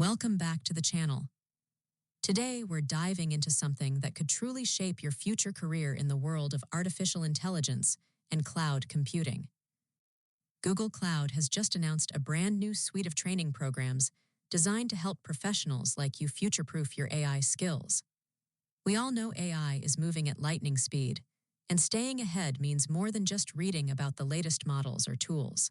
Welcome back to the channel. Today, we're diving into something that could truly shape your future career in the world of artificial intelligence and cloud computing. Google Cloud has just announced a brand new suite of training programs designed to help professionals like you future-proof your AI skills. We all know AI is moving at lightning speed, and staying ahead means more than just reading about the latest models or tools.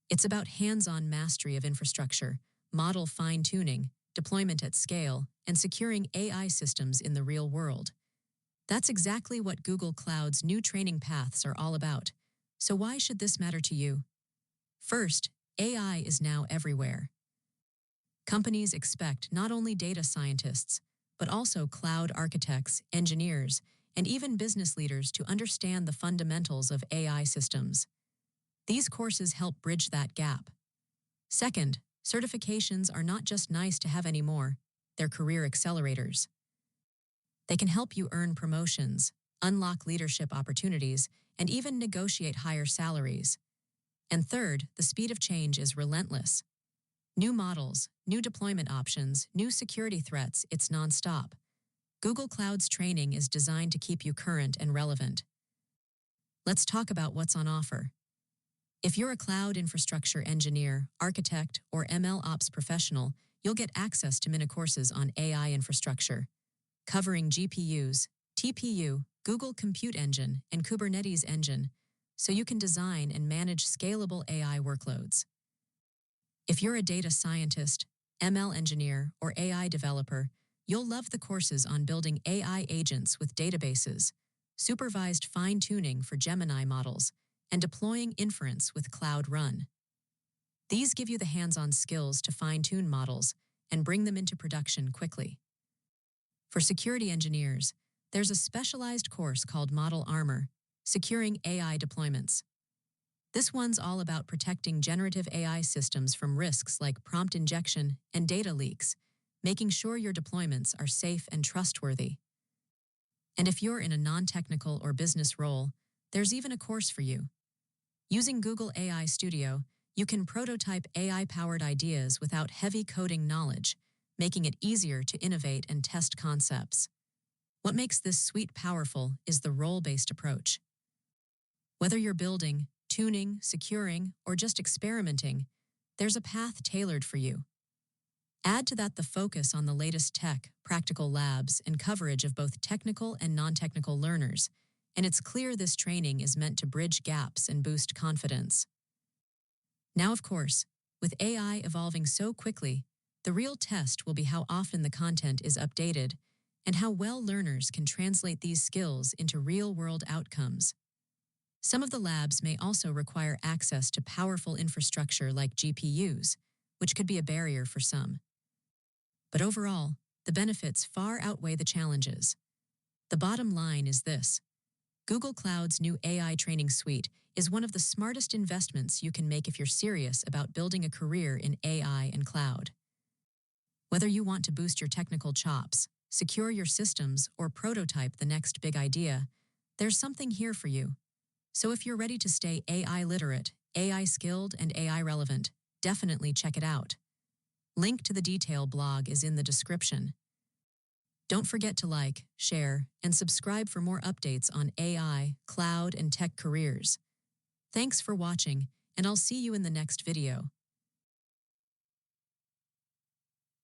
It's about hands-on mastery of infrastructure, model fine-tuning, deployment at scale, and securing AI systems in the real world. That's exactly what Google Cloud's new training paths are all about. So why should this matter to you? First, AI is now everywhere. Companies expect not only data scientists, but also cloud architects, engineers, and even business leaders to understand the fundamentals of AI systems. These courses help bridge that gap. Second, certifications are not just nice to have anymore, they're career accelerators. They can help you earn promotions, unlock leadership opportunities, and even negotiate higher salaries. And third, the speed of change is relentless. New models, new deployment options, new security threats, it's nonstop. Google Cloud's training is designed to keep you current and relevant. Let's talk about what's on offer. If you're a cloud infrastructure engineer, architect, or MLOps professional, you'll get access to mini courses on AI infrastructure, covering GPUs, TPU, Google Compute Engine, and Kubernetes Engine, so you can design and manage scalable AI workloads. If you're a data scientist, ML engineer, or AI developer, you'll love the courses on building AI agents with databases, supervised fine-tuning for Gemini models, and deploying inference with Cloud Run. These give you the hands-on skills to fine-tune models and bring them into production quickly. For security engineers, there's a specialized course called Model Armor, Securing AI Deployments. This one's all about protecting generative AI systems from risks like prompt injection and data leaks, making sure your deployments are safe and trustworthy. And if you're in a non-technical or business role, there's even a course for you. Using Google AI Studio, you can prototype AI-powered ideas without heavy coding knowledge, making it easier to innovate and test concepts. What makes this suite powerful is the role-based approach. Whether you're building, tuning, securing, or just experimenting, there's a path tailored for you. Add to that the focus on the latest tech, practical labs, and coverage of both technical and non-technical learners, and it's clear this training is meant to bridge gaps and boost confidence. Now, of course, with AI evolving so quickly, the real test will be how often the content is updated and how well learners can translate these skills into real-world outcomes. Some of the labs may also require access to powerful infrastructure like GPUs, which could be a barrier for some. But overall, the benefits far outweigh the challenges. The bottom line is this: Google Cloud's new AI training suite is one of the smartest investments you can make if you're serious about building a career in AI and cloud. Whether you want to boost your technical chops, secure your systems, or prototype the next big idea, there's something here for you. So if you're ready to stay AI literate, AI skilled, and AI relevant, definitely check it out. Link to the detail blog is in the description. Don't forget to like, share, and subscribe for more updates on AI, cloud, and tech careers. Thanks for watching, and I'll see you in the next video.